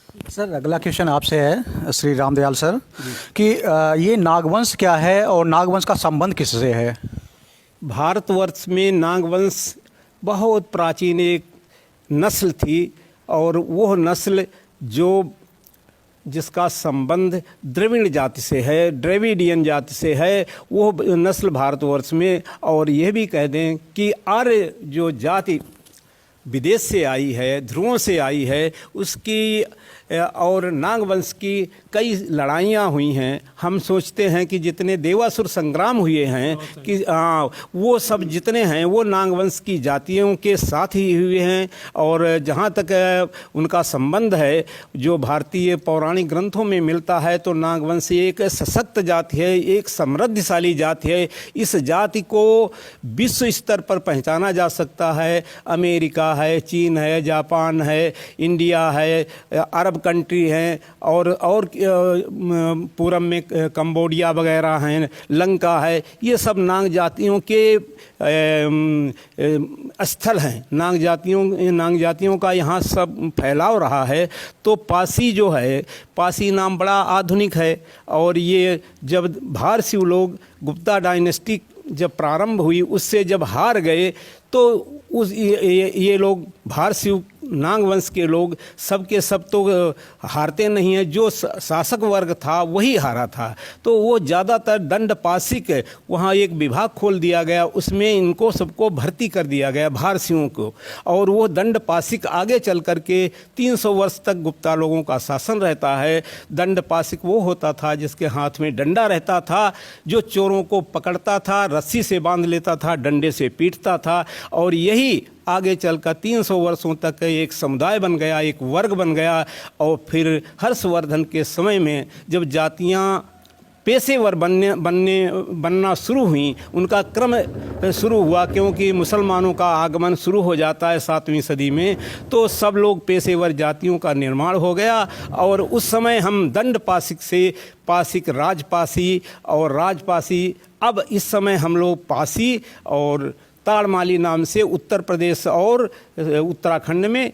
Sir अगला question आपसे है श्री रामदयाल सर कि ये नागवंश क्या है और नागवंश का संबंध किससे है? भारतवर्ष में नागवंश बहुत प्राचीन एक नस्ल थी और वह नस्ल जो जिसका संबंध द्रविड़ जाति से है, द्रविडियन जाति से है, वो नस्ल भारतवर्ष में, और यह भी कह दें कि आर्य जो जाति विदेश से आई है, ध्रुवों से आई है, उसकी और नागवंश की कई लड़ाइयाँ हुई हैं। हम सोचते हैं कि जितने देवासुर संग्राम हुए हैं कि वो सब जितने हैं वो नागवंश की जातियों के साथ ही हुए हैं। और जहाँ तक उनका संबंध है जो भारतीय पौराणिक ग्रंथों में मिलता है तो नागवंश एक सशक्त जाति है, एक समृद्धशाली जाति है। इस जाति को विश्व स्तर पर पहचाना जा सकता है। अमेरिका है, चीन है, जापान है, इंडिया है, अरब कंट्री हैं और पूरब में कंबोडिया वगैरह हैं, लंका है, ये सब नाग जातियों के स्थल हैं। नाग जातियों का यहाँ सब फैलाव रहा है। तो पासी जो है, पासी नाम बड़ा आधुनिक है। और ये जब भारशिव लोग गुप्ता डायनेस्टी जब प्रारंभ हुई उससे जब हार गए तो ये लोग भारशिव नागवंश के लोग सब के सब तो हारते नहीं हैं, जो शासक वर्ग था वही हारा था। तो वो ज़्यादातर दंड पासिक वहाँ एक विभाग खोल दिया गया, उसमें इनको सबको भर्ती कर दिया गया भारसियों को। और वो दंड पासिक आगे चल कर के 300 वर्ष तक गुप्ता लोगों का शासन रहता है। दंड पासिक वो होता था जिसके हाथ में डंडा रहता था, जो चोरों को पकड़ता था, रस्सी से बांध लेता था, डंडे से पीटता था। और यही आगे चलकर 300 वर्षों तक एक समुदाय बन गया, एक वर्ग बन गया। और फिर हर्षवर्धन के समय में जब जातियां पेशेवर बनना शुरू हुई, उनका क्रम शुरू हुआ, क्योंकि मुसलमानों का आगमन शुरू हो जाता है 7वीं सदी में, तो सब लोग पेशेवर जातियों का निर्माण हो गया। और उस समय हम दंड पासिक से पासिक राजपासी और राजपासी, अब इस समय हम लोग पासी और ताड़माली नाम से उत्तर प्रदेश और उत्तराखंड में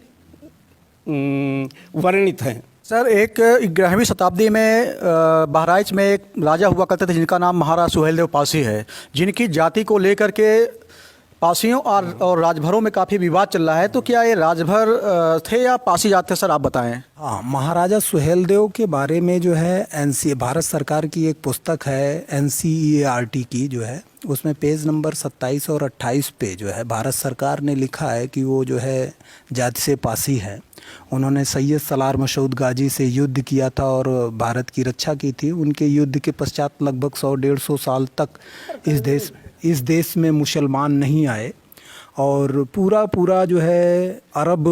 वर्णित हैं। सर एक 11वीं शताब्दी में बहराइच में एक राजा हुआ करते थे जिनका नाम महाराज सुहेलदेव पासी है, जिनकी जाति को लेकर के पासियों और राजभरों में काफ़ी विवाद चल रहा है। तो क्या ये राजभर थे या पासी जात थे सर, आप बताएं। हाँ, महाराजा सुहेलदेव के बारे में जो है भारत सरकार की एक पुस्तक है NCERT की जो है, उसमें पेज नंबर 27 और 28 पे जो है भारत सरकार ने लिखा है कि वो जो है जाति से पासी है। उन्होंने सैयद सलार मसूद गाजी से युद्ध किया था और भारत की रक्षा की थी। उनके युद्ध के पश्चात लगभग 100-150 साल तक इस देश में मुसलमान नहीं आए और पूरा जो है अरब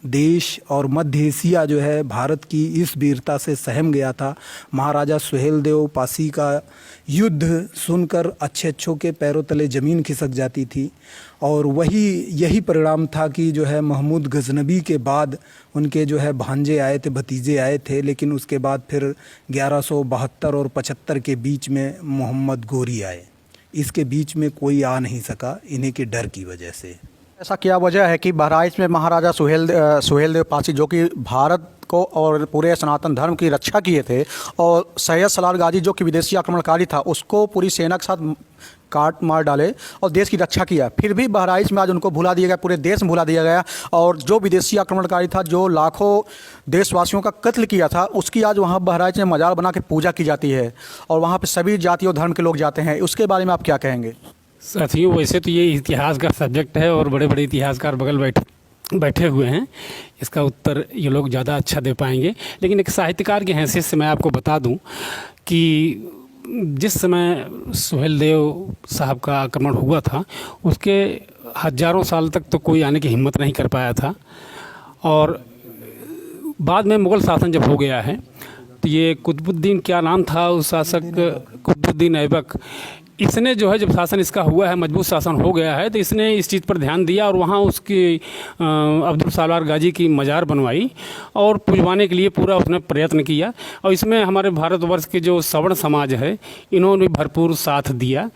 देश और मध्य एशिया जो है भारत की इस वीरता से सहम गया था। महाराजा सुहेलदेव पासी का युद्ध सुनकर अच्छों के पैरों तले ज़मीन खिसक जाती थी। और यही परिणाम था कि जो है महमूद गजनबी के बाद उनके जो है भांजे आए थे, भतीजे आए थे, लेकिन उसके बाद फिर 1172 और 75 के बीच में मोहम्मद गोरी आए। इसके बीच में कोई आ नहीं सका इन्हीं के डर की वजह से। ऐसा क्या वजह है कि बहराइच में महाराजा सुहेलदेव पासी जो कि भारत को और पूरे सनातन धर्म की रक्षा किए थे, और सैयद सलार गाजी जो कि विदेशी आक्रमणकारी था उसको पूरी सेना के साथ काट मार डाले और देश की रक्षा किया, फिर भी बहराइच में आज उनको भुला दिया गया, पूरे देश में भुला दिया गया। और जो विदेशी आक्रमणकारी था जो लाखों देशवासियों का कत्ल किया था, उसकी आज वहाँ बहराइच में मजार बना के पूजा की जाती है और वहाँ पे सभी जाति और धर्म के लोग जाते हैं। उसके बारे में आप क्या कहेंगे? साथियों, वैसे तो ये इतिहास का सब्जेक्ट है और बड़े बड़े इतिहासकार बगल बैठे हुए हैं, इसका उत्तर ये लोग ज़्यादा अच्छा दे पाएंगे। लेकिन एक साहित्यकार की हैसियत से मैं आपको बता दूं कि जिस समय सुहेलदेव साहब का आक्रमण हुआ था उसके हज़ारों साल तक तो कोई आने की हिम्मत नहीं कर पाया था। और बाद में मुग़ल शासन जब हो गया है तो ये कुतुबुद्दीन, क्या नाम था उस शासक, कुतुबुद्दीन ऐबक, इसने जो है जब शासन इसका हुआ है, मजबूत शासन हो गया है, तो इसने इस चीज़ पर ध्यान दिया और वहाँ उसकी अब्दुल सलार गाजी की मज़ार बनवाई और पुजवाने के लिए पूरा उसने प्रयत्न किया। और इसमें हमारे भारतवर्ष के जो सवर्ण समाज है इन्होंने भरपूर साथ दिया।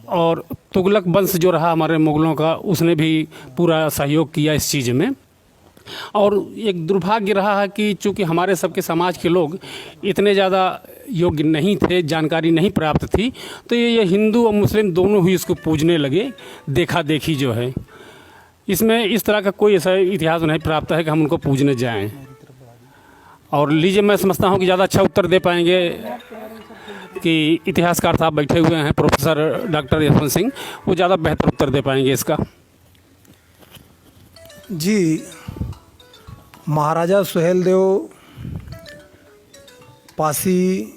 और तुगलक वंश जो रहा हमारे मुग़लों का, उसने भी पूरा सहयोग किया इस चीज़ में। और एक दुर्भाग्य रहा है कि चूँकि हमारे सबके समाज के लोग इतने ज़्यादा योग्य नहीं थे, जानकारी नहीं प्राप्त थी, तो ये हिंदू और मुस्लिम दोनों ही इसको पूजने लगे। देखा देखी जो है, इसमें इस तरह का कोई ऐसा इतिहास नहीं प्राप्त है कि हम उनको पूजने जाएं। और लीजिए, मैं समझता हूँ कि ज़्यादा अच्छा उत्तर दे पाएंगे कि इतिहासकार साहब बैठे हुए हैं, प्रोफेसर डॉक्टर यशवंत सिंह, वो ज़्यादा बेहतर उत्तर दे पाएंगे इसका। जी, महाराजा सुहेलदेव पासी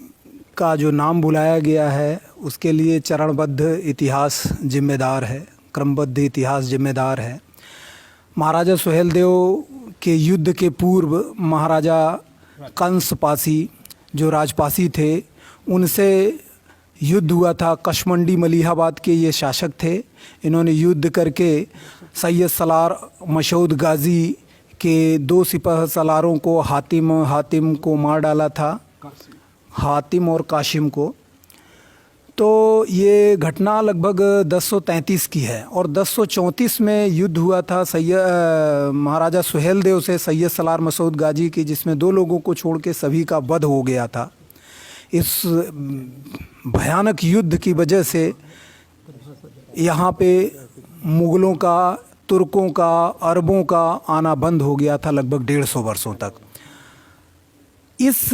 का जो नाम बुलाया गया है उसके लिए चरणबद्ध इतिहास जिम्मेदार है, क्रमबद्ध इतिहास जिम्मेदार है। महाराजा सुहेलदेव के युद्ध के पूर्व महाराजा कंस पासी जो राजपासी थे, उनसे युद्ध हुआ था। कशमंडी मलिहाबाद के ये शासक थे। इन्होंने युद्ध करके सैयद सलार मसूद गाजी के 2 सिपह सलारों को, हातिम को मार डाला था, हातिम और काशिम को। तो ये घटना लगभग 1033 की है और 1034 में युद्ध हुआ था महाराजा सुहेलदेव से सैयद सलार मसूद गाजी की, जिसमें 2 लोगों को छोड़ के सभी का वध हो गया था। इस भयानक युद्ध की वजह से यहाँ पे मुग़लों का, तुर्कों का, अरबों का आना बंद हो गया था लगभग 150 वर्षों तक। इस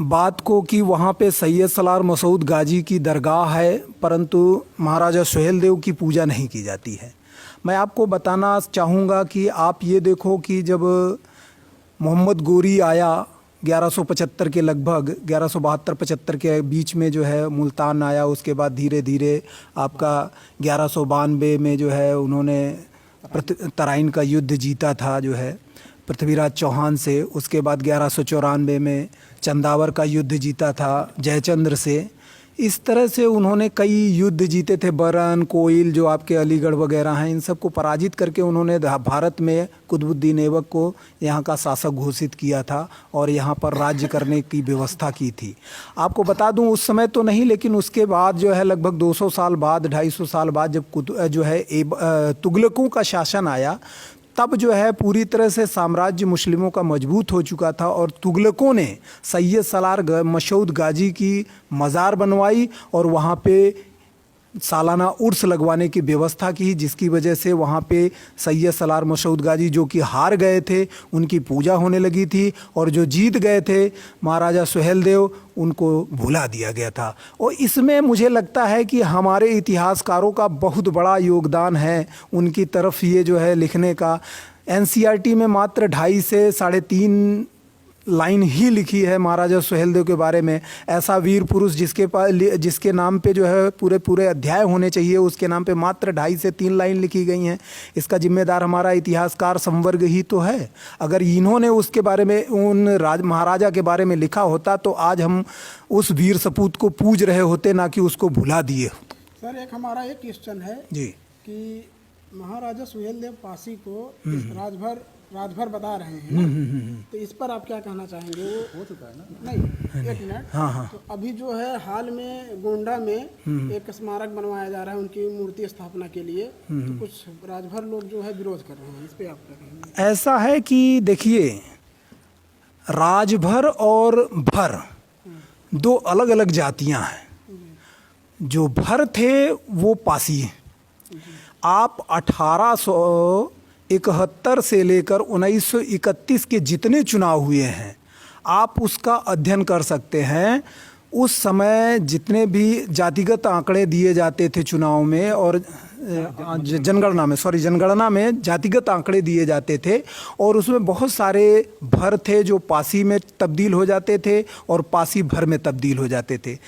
बात को कि वहाँ पे सैयद सलार मसूद गाजी की दरगाह है, परंतु महाराजा सुहेलदेव की पूजा नहीं की जाती है। मैं आपको बताना चाहूँगा कि आप ये देखो कि जब मोहम्मद गोरी आया 1175 के लगभग, 1172-75 के बीच में जो है मुल्तान आया, उसके बाद धीरे धीरे आपका 1192 में जो है उन्होंने तराइन का युद्ध जीता था जो है पृथ्वीराज चौहान से। उसके बाद 1194 में चंदावर का युद्ध जीता था जयचंद्र से। इस तरह से उन्होंने कई युद्ध जीते थे। बरन, कोइल जो आपके अलीगढ़ वगैरह हैं, इन सब को पराजित करके उन्होंने भारत में कुतुबुद्दीन ऐबक को यहाँ का शासक घोषित किया था और यहाँ पर राज्य करने की व्यवस्था की थी। आपको बता दूँ, उस समय तो नहीं, लेकिन उसके बाद जो है लगभग 200 साल बाद, 250 साल बाद जब जो है तुगलकों का शासन आया, तब जो है पूरी तरह से साम्राज्य मुस्लिमों का मजबूत हो चुका था और तुगलकों ने सैयद सलार मसूद गाजी की मज़ार बनवाई और वहाँ पे सालाना उर्स लगवाने की व्यवस्था की, जिसकी वजह से वहाँ पे सैयद सलार मसूद गाजी जो कि हार गए थे उनकी पूजा होने लगी थी और जो जीत गए थे महाराजा सुहेलदेव उनको भुला दिया गया था। और इसमें मुझे लगता है कि हमारे इतिहासकारों का बहुत बड़ा योगदान है उनकी तरफ ये जो है लिखने का। NCERT में मात्र 2.5 से 3.5 लाइन ही लिखी है महाराजा सुहेलदेव के बारे में। ऐसा वीर पुरुष जिसके नाम पे जो है पूरे अध्याय होने चाहिए, उसके नाम पे मात्र 2.5 से 3 लाइन लिखी गई हैं। इसका जिम्मेदार हमारा इतिहासकार संवर्ग ही तो है। अगर इन्होंने उसके बारे में, उन महाराजा के बारे में लिखा होता तो आज हम उस वीर सपूत को पूज रहे होते, ना कि उसको भुला दिए। सर, एक हमारा एक क्वेश्चन है जी कि महाराजा सुहेलदेव पासी को राजभर बता रहे हैं, तो इस पर आप क्या कहना चाहेंगे? वो हो चुका है ना? नहीं, एक मिनट। हाँ। तो अभी जो है हाल में गोंडा में एक स्मारक बनवाया जा रहा है उनकी मूर्ति स्थापना के लिए, तो कुछ राजभर लोग जो है विरोध कर रहे हैं, इस पे आप क्या कहेंगे? ऐसा है कि देखिए, राजभर और भर 2 अलग अलग जातियां हैं। जो भर थे वो पासी हैं। आप 1871 से लेकर 1931 के जितने चुनाव हुए हैं आप उसका अध्ययन कर सकते हैं। उस समय जितने भी जातिगत आंकड़े दिए जाते थे चुनाव में और जनगणना में जातिगत आंकड़े दिए जाते थे और उसमें बहुत सारे भर थे जो पासी में तब्दील हो जाते थे और पासी भर में तब्दील हो जाते थे।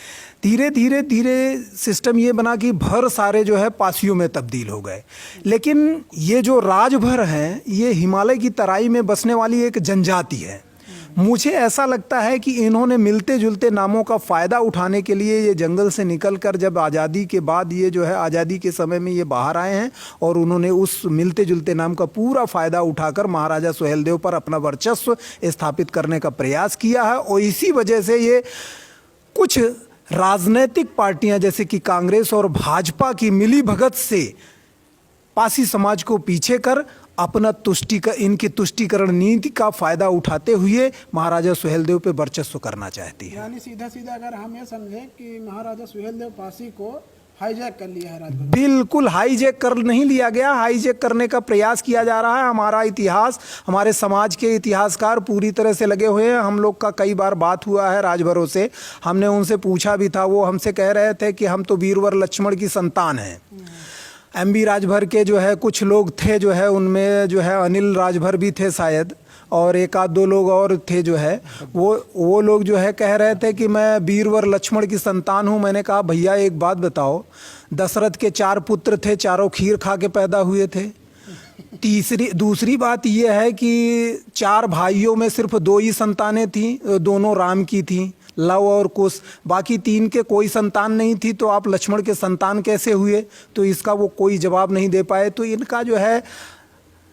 धीरे सिस्टम ये बना कि भर सारे जो है पासियों में तब्दील हो गए। लेकिन ये जो राजभर हैं ये हिमालय की तराई में बसने वाली एक जनजाति है। मुझे ऐसा लगता है कि इन्होंने मिलते जुलते नामों का फ़ायदा उठाने के लिए ये जंगल से निकलकर जब आज़ादी के बाद ये जो है आज़ादी के समय में ये बाहर आए हैं और उन्होंने उस मिलते जुलते नाम का पूरा फ़ायदा उठाकर महाराजा सुहेलदेव पर अपना वर्चस्व स्थापित करने का प्रयास किया है। और इसी वजह से ये कुछ राजनीतिक पार्टियां जैसे कि कांग्रेस और भाजपा की मिलीभगत से पासी समाज को पीछे कर अपना इनकी तुष्टीकरण नीति का फायदा उठाते हुए महाराजा सुहेलदेव पे वर्चस्व करना चाहती है। यानी सीधा सीधा अगर हम ये समझें कि महाराजा सुहेलदेव पासी को हाईजैक कर लिया है राजभर। बिल्कुल हाईजैक कर नहीं लिया गया, हाईजैक करने का प्रयास किया जा रहा है। हमारा इतिहास, हमारे समाज के इतिहासकार पूरी तरह से लगे हुए हैं। हम लोग का कई बार बात हुआ है राजभरों से, हमने उनसे पूछा भी था, वो हमसे कह रहे थे कि हम तो वीरवर लक्ष्मण की संतान हैं। एमबी राजभर के जो है कुछ लोग थे, जो है उनमें जो है अनिल राजभर भी थे शायद, और एक आध दो लोग और थे जो है, वो लोग जो है कह रहे थे कि मैं वीरवर लक्ष्मण की संतान हूँ। मैंने कहा भैया एक बात बताओ, दशरथ के 4 पुत्र थे, चारों खीर खा के पैदा हुए थे। दूसरी बात यह है कि 4 भाइयों में सिर्फ 2 ही संतानें थीं, दोनों राम की थीं, लव और कुश, बाकी 3 के कोई संतान नहीं थी, तो आप लक्ष्मण के संतान कैसे हुए? तो इसका वो कोई जवाब नहीं दे पाए। तो इनका जो है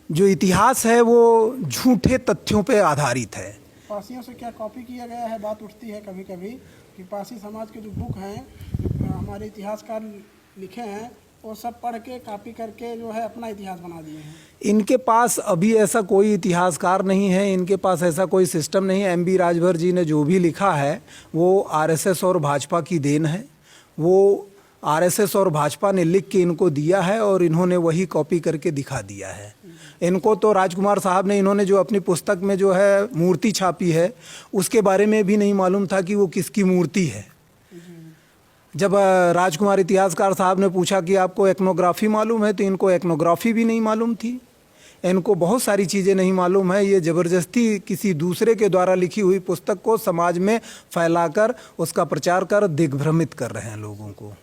जो इतिहास है वो झूठे तथ्यों पे आधारित है। पासियों से क्या कॉपी किया गया है? बात उठती है कभी कभी कि पासी समाज के जो बुक हैं, जो हमारे इतिहासकार लिखे हैं, वो सब पढ़ के कॉपी करके जो है अपना इतिहास बना दिए हैं। इनके पास अभी ऐसा कोई इतिहासकार नहीं है, इनके पास ऐसा कोई सिस्टम नहीं है। एमबी राजभर जी ने जो भी लिखा है वो आरएसएस और भाजपा की देन है। वो आरएसएस और भाजपा ने लिख के इनको दिया है और इन्होंने वही कॉपी करके दिखा दिया है। इनको तो राजकुमार साहब ने, इन्होंने जो अपनी पुस्तक में जो है मूर्ति छापी है, उसके बारे में भी नहीं मालूम था कि वो किसकी मूर्ति है। जब राजकुमार इतिहासकार साहब ने पूछा कि आपको एथनोग्राफी मालूम है, तो इनको एथनोग्राफी भी नहीं मालूम थी। इनको बहुत सारी चीज़ें नहीं मालूम है। ये ज़बरदस्ती किसी दूसरे के द्वारा लिखी हुई पुस्तक को समाज में फैलाकर उसका प्रचार कर दिग्भ्रमित कर रहे हैं लोगों को।